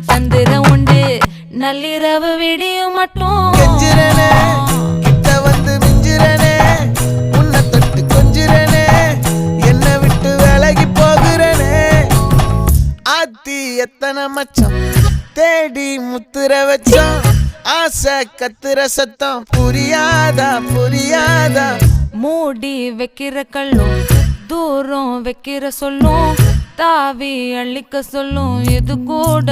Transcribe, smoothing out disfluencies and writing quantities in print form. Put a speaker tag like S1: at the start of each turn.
S1: சந்திர உண்டு நள்ளிரவு விடியும் மட்டும்
S2: கெஞ்சிரனே கிட்ட வந்து மிஞ்சிரனே உன்னை தொட்டு கொஞ்சிரனே என்னை விட்டு விலகி போகிறனே ஆத்தி எத்தனை மச்சம் தேடி முத்துற வச்சோம் ஆசை கத்துற சத்தம் புரியாதா புரியாதா
S1: மூடி வைக்கிற கல்லும் தூரம் வைக்கிற சொல்லும் தாவி அள்ளிக்க சொல்லும் இது கூட